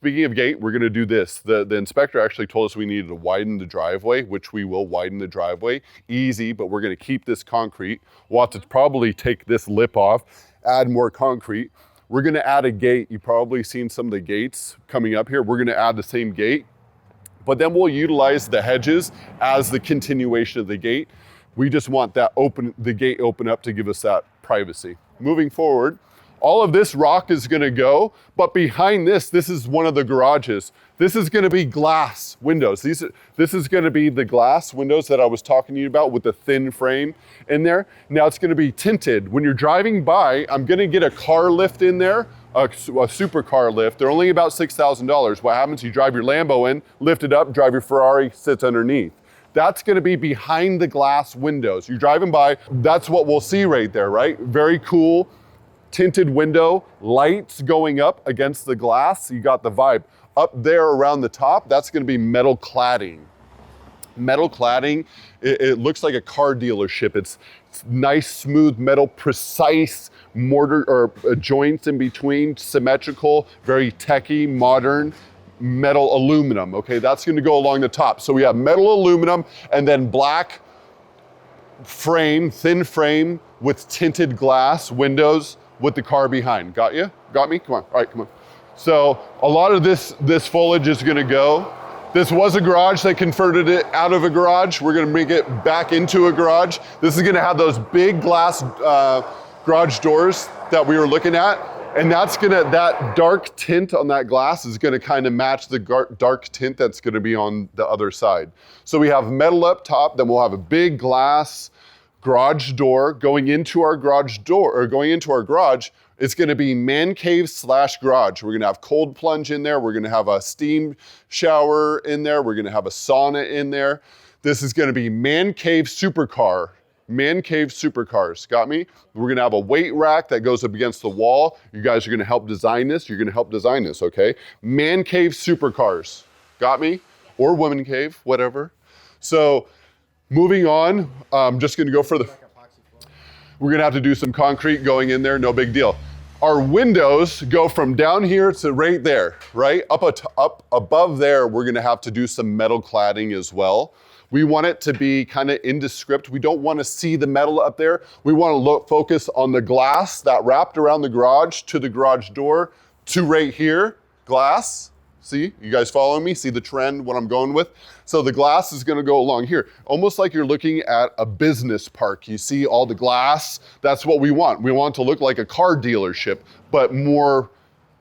Speaking of gate, we're gonna do this. The inspector actually told us we needed to widen the driveway, which we will widen the driveway. Easy, but we're gonna keep this concrete. We'll have to probably take this lip off, add more concrete. We're gonna add a gate. You've probably seen some of the gates coming up here. We're gonna add the same gate, but then we'll utilize the hedges as the continuation of the gate. We just want that the gate open up to give us that privacy. Moving forward, all of this rock is gonna go, but behind this is one of the garages. This is gonna be glass windows. This is gonna be the glass windows that I was talking to you about with the thin frame in there. Now it's gonna be tinted. When you're driving by, I'm gonna get a car lift in there, a supercar lift. They're only about $6,000. What happens, you drive your Lambo in, lift it up, drive your Ferrari, sits underneath. That's gonna be behind the glass windows. You're driving by, that's what we'll see right there, right? Very cool. Tinted window, lights going up against the glass. You got the vibe. Up there around the top, that's gonna be metal cladding. Metal cladding, it looks like a car dealership. It's nice, smooth metal, precise mortar or joints in between, symmetrical, very techy, modern metal aluminum. Okay, that's gonna go along the top. So we have metal aluminum and then black frame, thin frame with tinted glass windows with the car behind. Got you? Got me? Come on. All right, come on. So a lot of this foliage is gonna go. This was a garage. They converted it out of a garage. We're gonna make it back into a garage. This is gonna have those big glass garage doors that we were looking at. And that dark tint on that glass is gonna kind of match the dark tint that's gonna be on the other side. So we have metal up top, then we'll have a big glass garage door going into our garage door, or going into our garage. It's gonna be man cave / garage. We're gonna have cold plunge in there. We're gonna have a steam shower in there. We're gonna have a sauna in there. This is gonna be man cave supercar. Man cave supercars, got me? We're gonna have a weight rack that goes up against the wall. You guys are gonna help design this. You're gonna help design this, okay? Man cave supercars, got me? Or woman cave, whatever. So, moving on, I'm just gonna go for we're gonna have to do some concrete going in there, no big deal. Our windows go from down here to right there, right? Up above there, we're gonna have to do some metal cladding as well. We want it to be kind of indescript. We don't wanna see the metal up there. We wanna focus on the glass that wrapped around the garage to the garage door to right here, glass. See, you guys following me? See the trend, what I'm going with? So the glass is gonna go along here, almost like you're looking at a business park. You see all the glass, that's what we want. We want it to look like a car dealership, but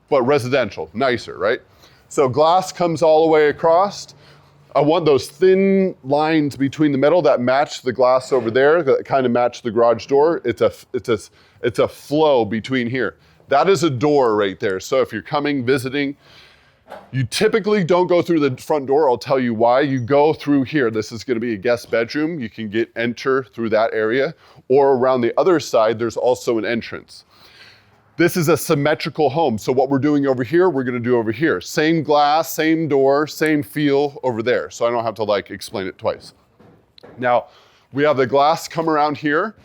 residential, nicer, right? So glass comes all the way across. I want those thin lines between the metal that match the glass over there, that kind of match the garage door. It's a flow between here. That is a door right there. So if you're coming, visiting, you typically don't go through the front door. I'll tell you why. You go through here. This is gonna be a guest bedroom. You can enter through that area, or around the other side, there's also an entrance. This is a symmetrical home. So what we're doing over here, we're gonna do over here. Same glass, same door, same feel over there. So I don't have to explain it twice. Now, we have the glass come around here.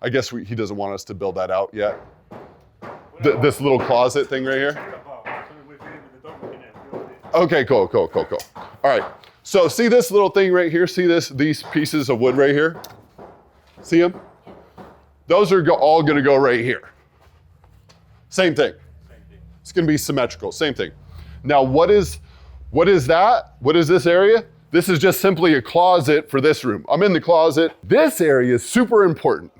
I guess he doesn't want us to build that out yet. This little closet thing right here? Okay, cool. All right, so see this little thing right here? See these pieces of wood right here? See them? Those are all gonna go right here. Same thing. It's gonna be symmetrical, same thing. Now what is that? What is this area? This is just simply a closet for this room. I'm in the closet. This area is super important.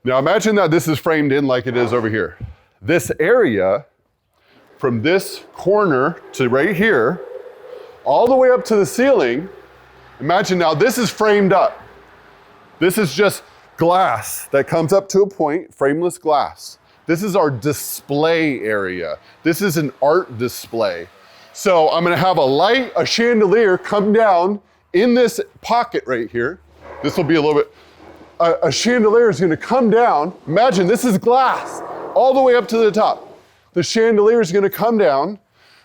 Now imagine that this is framed in like it is over here. This area, from this corner to right here, all the way up to the ceiling, imagine now this is framed up. This is just glass that comes up to a point, frameless glass. This is our display area. This is an art display. So I'm gonna have a chandelier come down in this pocket right here. This will be a little bit, a chandelier is gonna come down. Imagine this is glass all the way up to the top. The chandelier is gonna come down.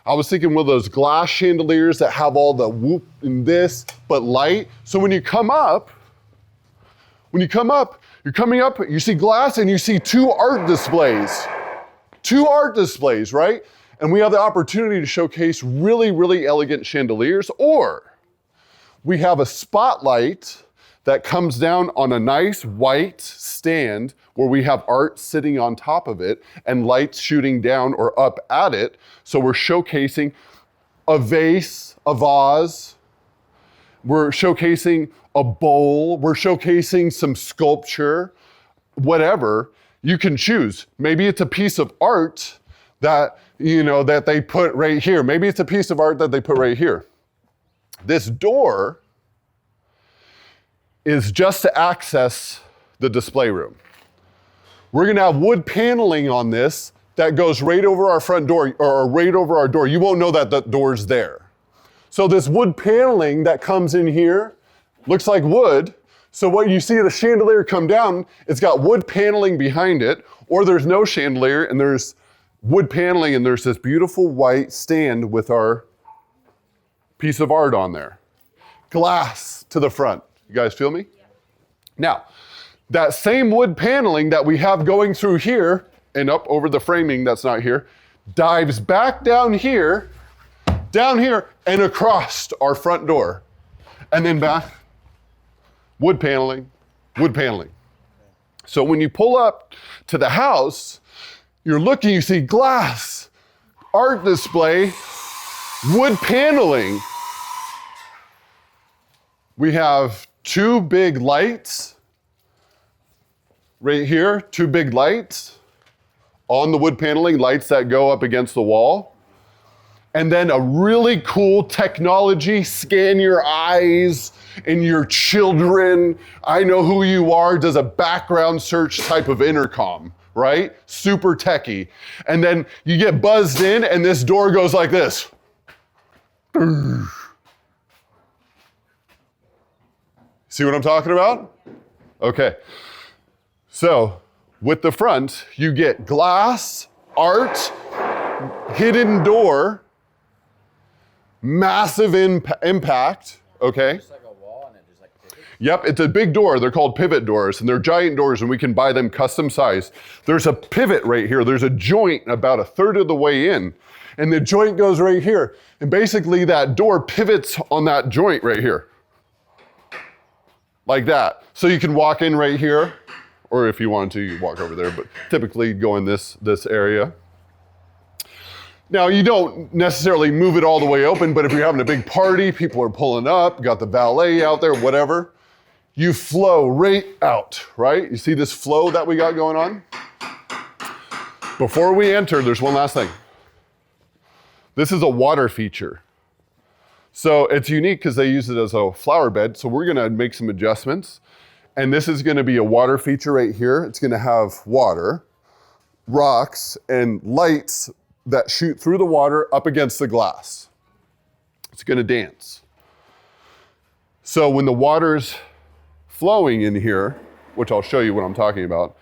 I was thinking one of those glass chandeliers that have all the whoop and this, but light. So when you come up, you're coming up, you see glass and you see two art displays. 2 art displays, right? And we have the opportunity to showcase really, really elegant chandeliers, or we have a spotlight that comes down on a nice white stand where we have art sitting on top of it and lights shooting down or up at it. So we're showcasing a vase, a vase, we're showcasing a bowl, we're showcasing some sculpture, whatever. You can choose. Maybe it's a piece of art that, that they put right here. Maybe it's a piece of art that they put right here. This door is just to access the display room. We're gonna have wood paneling on this that goes right over our front door, or right over our door. You won't know that the door's there. So this wood paneling that comes in here looks like wood. So what you see the chandelier come down, it's got wood paneling behind it, or there's no chandelier and there's wood paneling and there's this beautiful white stand with our piece of art on there. Glass to the front. You guys feel me? Yeah. Now, that same wood paneling that we have going through here and up over the framing that's not here, dives back down here, and across our front door. And then back, wood paneling, wood paneling. So when you pull up to the house, you're looking, you see glass, art display, wood paneling. We have 2 big lights right here, 2 big lights on the wood paneling, lights that go up against the wall. And then a really cool technology, scan your eyes and your children, I know who you are, does a background search type of intercom, right? Super techie. And then you get buzzed in and this door goes like this. See what I'm talking about? Okay. So with the front, you get glass, art, hidden door, massive impact, okay? Just like a wall and it just like pivots? Yep, it's a big door. They're called pivot doors, and they're giant doors, and we can buy them custom size. There's a pivot right here. There's a joint about 1/3 of the way in, and the joint goes right here. And basically that door pivots on that joint right here. Like that. So you can walk in right here, or if you wanted to, you walk over there, but typically go in this area. Now, you don't necessarily move it all the way open, but if you're having a big party, people are pulling up, got the valet out there, whatever, you flow right out, right? You see this flow that we got going on? Before we enter, there's one last thing. This is a water feature. So it's unique because they use it as a flower bed, so we're gonna make some adjustments. And this is gonna be a water feature right here. It's gonna have water, rocks, and lights that shoot through the water up against the glass. It's gonna dance. So when the water's flowing in here, which I'll show you what I'm talking about,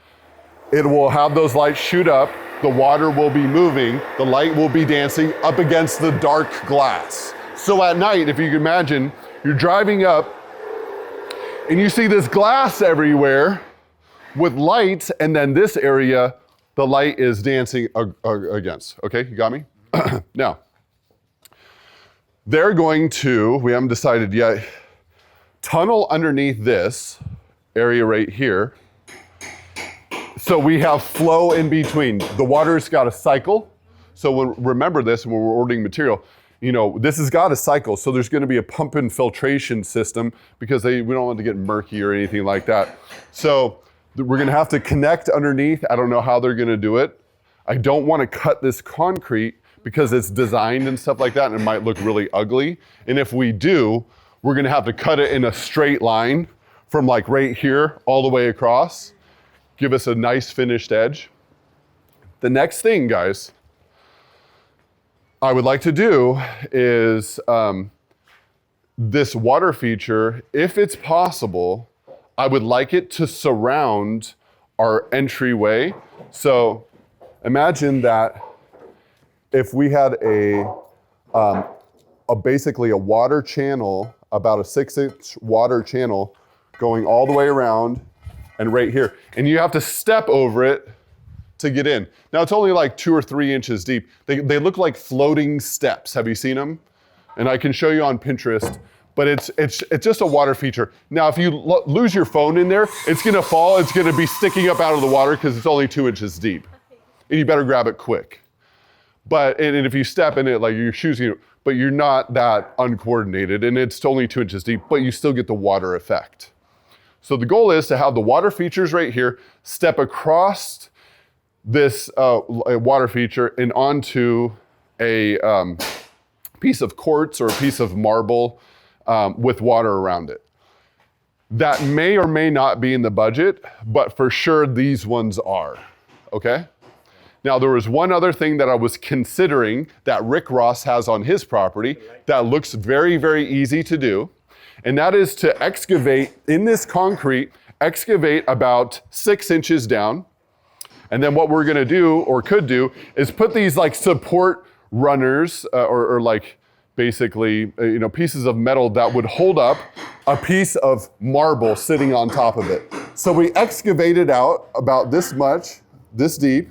it will have those lights shoot up, the water will be moving, the light will be dancing up against the dark glass. So at night, if you can imagine, you're driving up and you see this glass everywhere with lights, and then this area, the light is dancing against. Okay, you got me? Now, they're going to, we haven't decided yet, tunnel underneath this area right here. So we have flow in between. The water's got a cycle. So remember this when we're ordering material. This has got a cycle, so there's gonna be a pump and filtration system because we don't want it to get murky or anything like that. So we're gonna have to connect underneath. I don't know how they're gonna do it. I don't wanna cut this concrete because it's designed and stuff like that, and it might look really ugly. And if we do, we're gonna have to cut it in a straight line from like right here all the way across, give us a nice finished edge. The next thing, guys, I would like to do is this water feature, if it's possible, I would like it to surround our entryway. So imagine that if we had basically a water channel, about a 6-inch water channel going all the way around and right here. And you have to step over it to get in. Now it's only like 2 or 3 inches deep. They look like floating steps. Have you seen them? And I can show you on Pinterest, but it's just a water feature. Now if you lose your phone in there, it's gonna fall, it's gonna be sticking up out of the water because it's only 2 inches deep. And you better grab it quick. But, and if you step in it, like your shoes, but you're not that uncoordinated and it's only 2 inches deep, but you still get the water effect. So the goal is to have the water features right here, step across this water feature and onto a piece of quartz or a piece of marble with water around it. That may or may not be in the budget, but for sure these ones are, okay? Now there was one other thing that I was considering that Rick Ross has on his property that looks very, very easy to do, and that is to excavate in this concrete, excavate about 6 inches down, and then what we're gonna do, or could do, is put these like support runners, or like basically, pieces of metal that would hold up a piece of marble sitting on top of it. So we excavate it out about this much, this deep.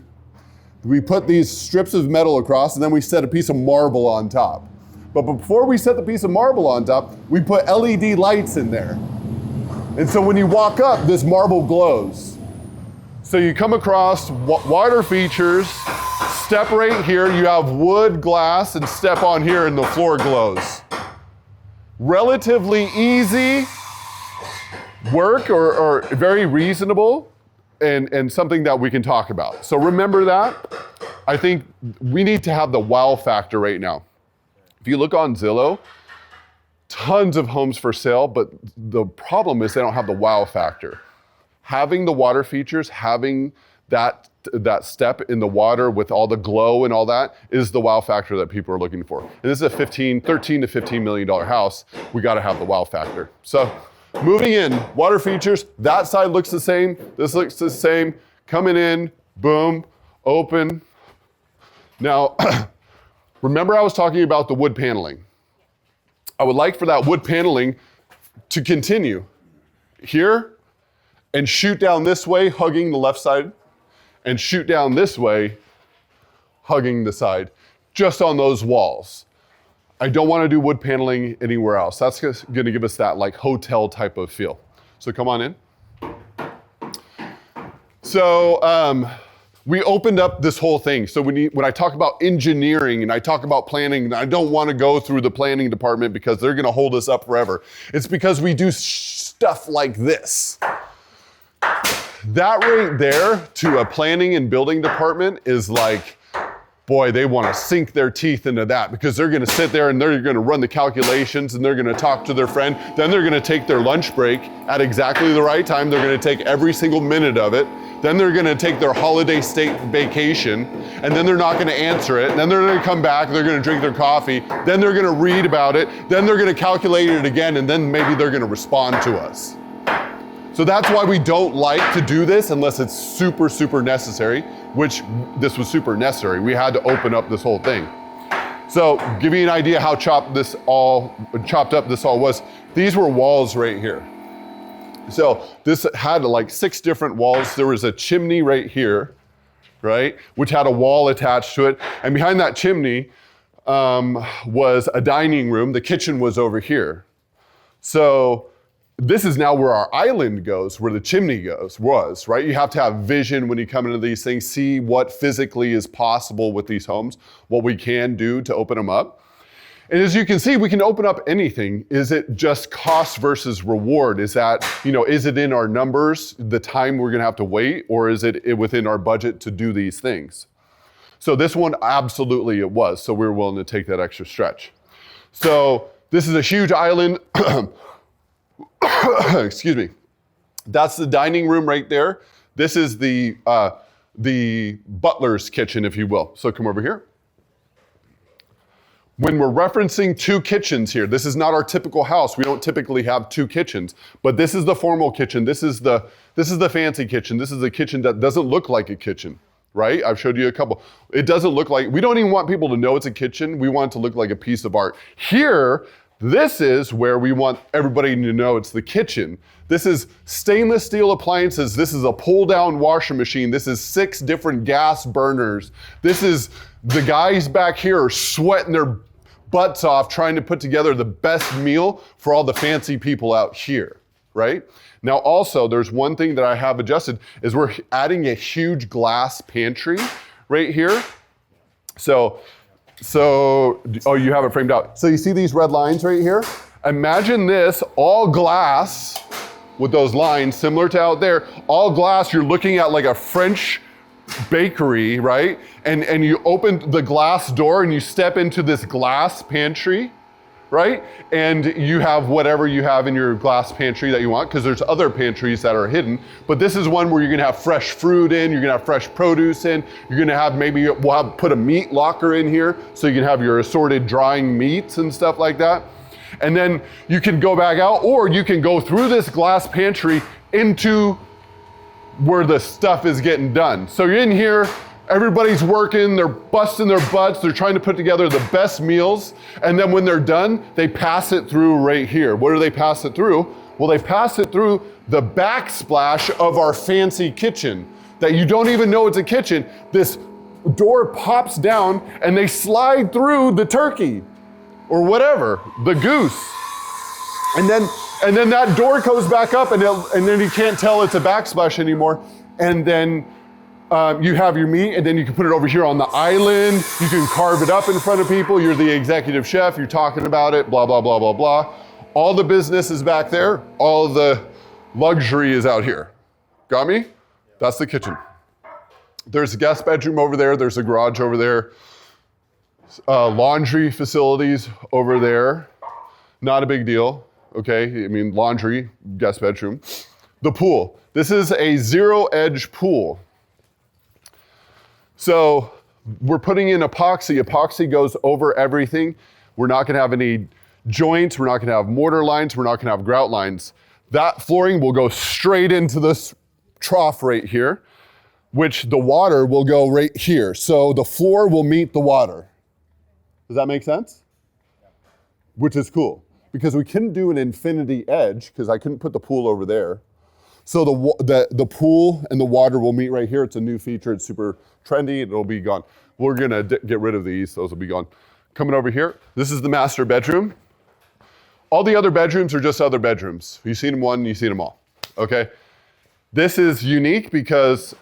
We put these strips of metal across and then we set a piece of marble on top. But before we set the piece of marble on top, we put LED lights in there. And so when you walk up, this marble glows. So you come across water features, step right here, you have wood, glass, and step on here and the floor glows. Relatively easy work or very reasonable and something that we can talk about. So remember that. I think we need to have the wow factor right now. If you look on Zillow, tons of homes for sale, but the problem is they don't have the wow factor. Having the water features, having that step in the water with all the glow and all that is the wow factor that people are looking for. And this is a $13 to $15 million house. We gotta have the wow factor. So moving in, water features, that side looks the same, this looks the same, coming in, boom, open. Now, remember I was talking about the wood paneling. I would like for that wood paneling to continue here and shoot down this way, hugging the left side, and shoot down this way, hugging the side, just on those walls. I don't want to do wood paneling anywhere else. That's going to give us that like hotel type of feel. So come on in. So we opened up this whole thing. So when I talk about engineering and I talk about planning, I don't want to go through the planning department because they're going to hold us up forever. It's because we do stuff like this. That right there to a planning and building department is like, boy, they want to sink their teeth into that because they're going to sit there and they're going to run the calculations and they're going to talk to their friend. Then they're going to take their lunch break at exactly the right time. They're going to take every single minute of it. Then they're going to take their holiday state vacation and then they're not going to answer it. Then they're going to come back, they're going to drink their coffee. Then they're going to read about it. Then they're going to calculate it again and then maybe they're going to respond to us. So that's why we don't like to do this unless it's super, super necessary, which this was super necessary. We had to open up this whole thing. So give you an idea how chopped up this all was. These were walls right here. So this had like 6 different walls. There was a chimney right here, right? Which had a wall attached to it. And behind that chimney was a dining room. The kitchen was over here. So this is now where our island goes, where the chimney was, right? You have to have vision when you come into these things, see what physically is possible with these homes, what we can do to open them up. And as you can see, we can open up anything. Is it just cost versus reward? Is that, is it in our numbers, the time we're gonna have to wait, or is it within our budget to do these things? So this one, absolutely it was. So we were willing to take that extra stretch. So this is a huge island. Excuse me. That's the dining room right there. This is the butler's kitchen, if you will. So come over here. When we're referencing 2 kitchens here, this is not our typical house. We don't typically have 2 kitchens, but this is the formal kitchen. This is the fancy kitchen. This is a kitchen that doesn't look like a kitchen, right? I've showed you a couple. It doesn't look like, we don't even want people to know it's a kitchen. We want it to look like a piece of art. Here, This is where we want everybody to know it's the kitchen. This is stainless steel appliances. This is a pull-down washer machine. This is 6 different gas burners. This is the guys back here are sweating their butts off trying to put together the best meal for all the fancy people out here, right? Now also, there's one thing that I have adjusted is we're adding a huge glass pantry right here. So, oh, you have it framed out. So you see these red lines right here? Imagine this, all glass with those lines similar to out there, all glass, you're looking at like a French bakery, right? And you open the glass door and you step into this glass pantry, right? And you have whatever you have in your glass pantry that you want, because there's other pantries that are hidden. But this is one where you're gonna have fresh fruit in, you're gonna have fresh produce in, you're gonna have put a meat locker in here so you can have your assorted drying meats and stuff like that. And then you can go back out, or you can go through this glass pantry into where the stuff is getting done. So you're in here, everybody's working, they're busting their butts, they're trying to put together the best meals, and then when they're done, they pass it through right here. What do they pass it through? Well, they pass it through the backsplash of our fancy kitchen that you don't even know it's a kitchen. This door pops down and they slide through the turkey or whatever, the goose. And then that door goes back up and then you can't tell it's a backsplash anymore. And then you have your meat, and then you can put it over here on the island. You can carve it up in front of people. You're the executive chef. You're talking about it, blah, blah, blah, blah, blah. All the business is back there. All the luxury is out here. Got me? That's the kitchen. There's a guest bedroom over there. There's a garage over there. Laundry facilities over there. Not a big deal, okay? I mean, laundry, guest bedroom. The pool. This is a zero-edge pool. So we're putting in epoxy. Epoxy goes over everything. We're not gonna have any joints. We're not gonna have mortar lines. We're not gonna have grout lines. That flooring will go straight into this trough right here, which the water will go right here. So the floor will meet the water. Does that make sense? Which is cool, because we couldn't do an infinity edge because I couldn't put the pool over there. So the pool and the water will meet right here. It's a new feature. It's super trendy. It'll be gone. We're gonna get rid of these. Those will be gone. Coming over here, this is the master bedroom. All the other bedrooms are just other bedrooms. You've seen them one, you've seen them all, okay? This is unique because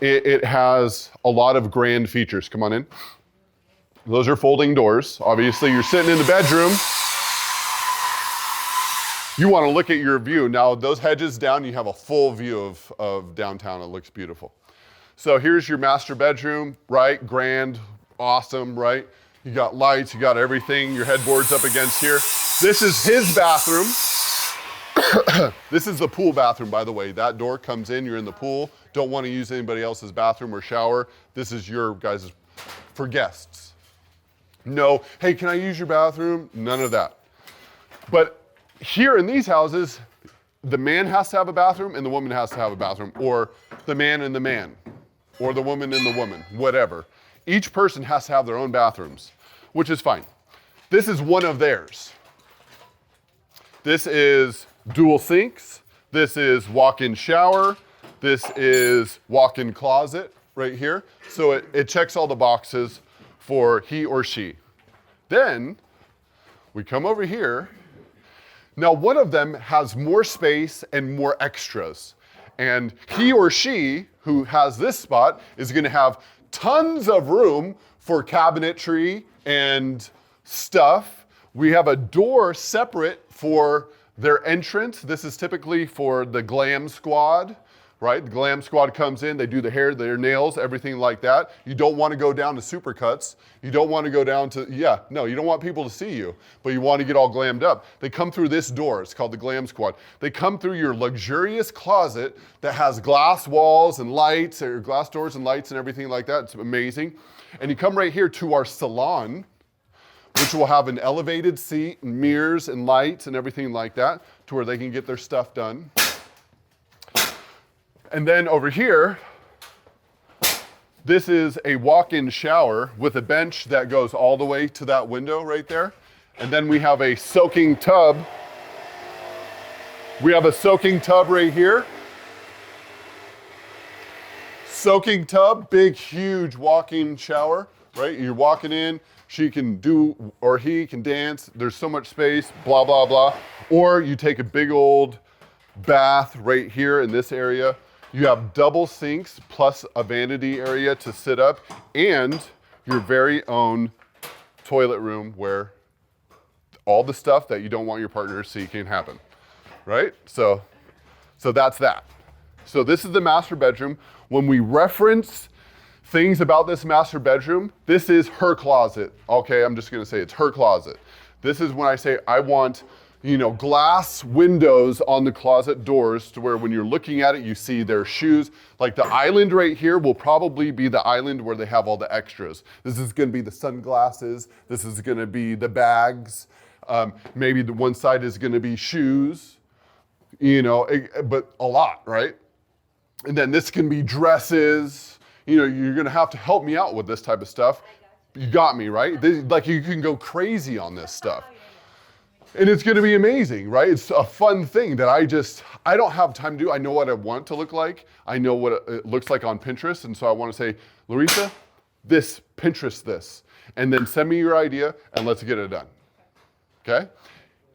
it has a lot of grand features. Come on in. Those are folding doors. Obviously, you're sitting in the bedroom. You want to look at your view. Now, those hedges down, you have a full view of downtown. It looks beautiful. So here's your master bedroom, right? Grand, awesome, right? You got lights, you got everything. Your headboard's up against here. This is his bathroom. This is the pool bathroom, by the way. That door comes in, you're in the pool. Don't want to use anybody else's bathroom or shower. This is your guys' for guests. No, hey, can I use your bathroom? None of that. But here in these houses, the man has to have a bathroom and the woman has to have a bathroom, or the man and the man, or the woman and the woman, whatever. Each person has to have their own bathrooms, which is fine. This is one of theirs. This is dual sinks. This is walk-in shower. This is walk-in closet right here. So it checks all the boxes for he or she. Then we come over here. Now, one of them has more space and more extras. And he or she, who has this spot, is gonna have tons of room for cabinetry and stuff. We have a door separate for their entrance. This is typically for the glam squad, right? The glam squad comes in, they do the hair, their nails, everything like that. You don't want to go down to Supercuts. You don't want to go down to, you don't want people to see you, but you want to get all glammed up. They come through this door, it's called the glam squad. They come through your luxurious closet that has glass walls and lights, or glass doors and lights and everything like that. It's amazing. And you come right here to our salon, which will have an elevated seat and mirrors and lights and everything like that to where they can get their stuff done. And then over here, this is a walk-in shower with a bench that goes all the way to that window right there. And then we have a soaking tub. We have a soaking tub right here. Soaking tub, big, huge walk-in shower, right? You're walking in, she can do, or he can dance. There's so much space, blah, blah, blah. Or you take a big old bath right here in this area. You have double sinks plus a vanity area to sit up and your very own toilet room where all the stuff that you don't want your partner to see can happen, right? So that's that. So this is the master bedroom. When we reference things about this master bedroom, this is her closet. Okay, I'm just gonna say it's her closet. This is when I say I want, glass windows on the closet doors to where when you're looking at it, you see their shoes. Like the island right here will probably be the island where they have all the extras. This is gonna be the sunglasses. This is gonna be the bags. Maybe the one side is gonna be shoes, but a lot, right? And then this can be dresses. You're gonna have to help me out with this type of stuff. You got me, right? You can go crazy on this stuff. And it's gonna be amazing, right? It's a fun thing that I don't have time to do. I know what I want it to look like. I know what it looks like on Pinterest. And so I wanna say, Larissa, Pinterest this. And then send me your idea and let's get it done, okay?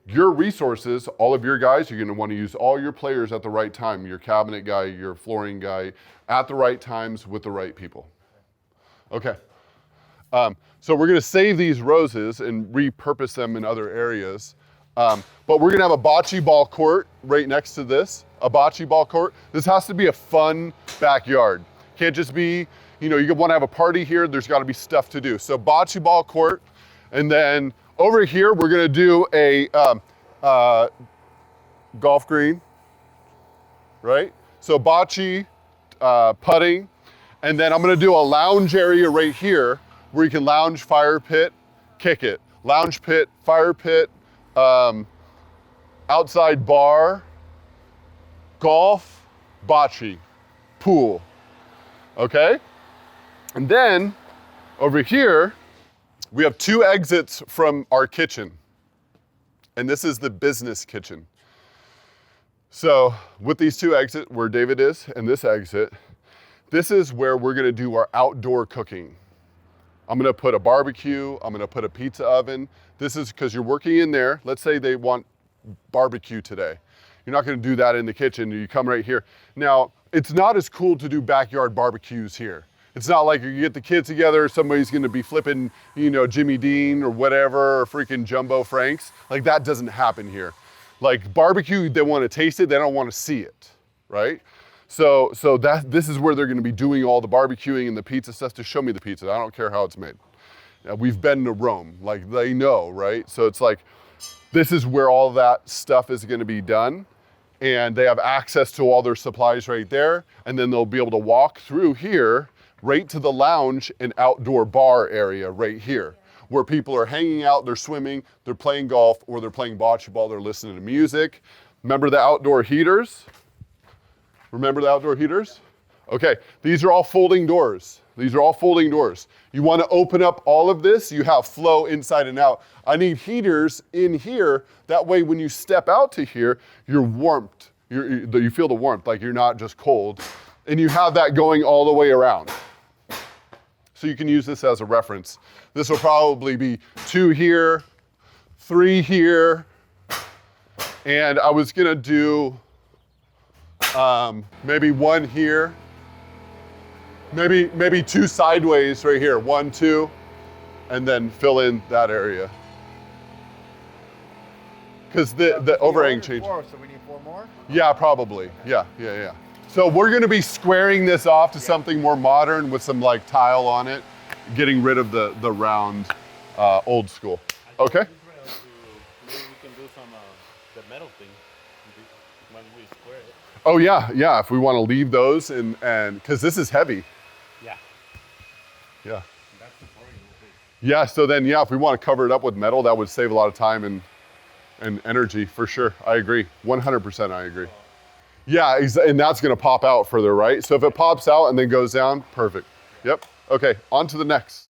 Your resources, all of your guys, you're gonna wanna use all your players at the right time, your cabinet guy, your flooring guy, at the right times with the right people. Okay. So we're gonna save these roses and repurpose them in other areas. But we're gonna have a bocce ball court right next to this, a bocce ball court. This has to be a fun backyard. Can't just be, you wanna have a party here, there's gotta be stuff to do. So bocce ball court, and then over here, we're gonna do a golf green, right? So bocce, putting, and then I'm gonna do a lounge area right here where you can lounge, fire pit, kick it. Lounge pit, fire pit, outside bar, golf, bocce, pool, okay? And then over here, we have 2 exits from our kitchen. And this is the business kitchen. So with these 2 exits, where David is and this exit, this is where we're gonna do our outdoor cooking. I'm gonna put a barbecue, I'm gonna put a pizza oven. This is because you're working in there. Let's say they want barbecue today. You're not gonna do that in the kitchen, you come right here. Now, it's not as cool to do backyard barbecues here. It's not like you get the kids together, somebody's gonna be flipping, Jimmy Dean or whatever, or freaking Jumbo Franks. Like that doesn't happen here. Like barbecue, they wanna taste it, they don't wanna see it, right? So this is where they're gonna be doing all the barbecuing and the pizza stuff. To show me the pizza, I don't care how it's made. We've been to Rome, like they know, right? So it's like, this is where all that stuff is gonna be done. And they have access to all their supplies right there. And then they'll be able to walk through here right to the lounge and outdoor bar area right here, where people are hanging out, they're swimming, they're playing golf, or they're playing bocce ball, they're listening to music. Remember the outdoor heaters? Remember the outdoor heaters? Okay, these are all folding doors. These are all folding doors. You wanna open up all of this, you have flow inside and out. I need heaters in here, that way when you step out to here, you're warmed. You feel the warmth, like you're not just cold. And you have that going all the way around. So you can use this as a reference. This will probably be 2 here, 3 here, and I was gonna do maybe 1 here, maybe 2 sideways right here, 1, 2, and then fill in that area. Because the overhang changed. So we need 4 more? Yeah, probably. Yeah. So we're gonna be squaring this off to something more modern with some like tile on it, getting rid of the round old school. Okay? Maybe we can do some the metal thing when we square it. Oh yeah. If we want to leave those and because this is heavy. Yeah. Yeah. That's the point. Yeah. So then if we want to cover it up with metal, that would save a lot of time and energy for sure. I agree. 100% I agree. Yeah, and that's gonna pop out further, right? So if it pops out and then goes down, perfect. Yep. Okay, on to the next.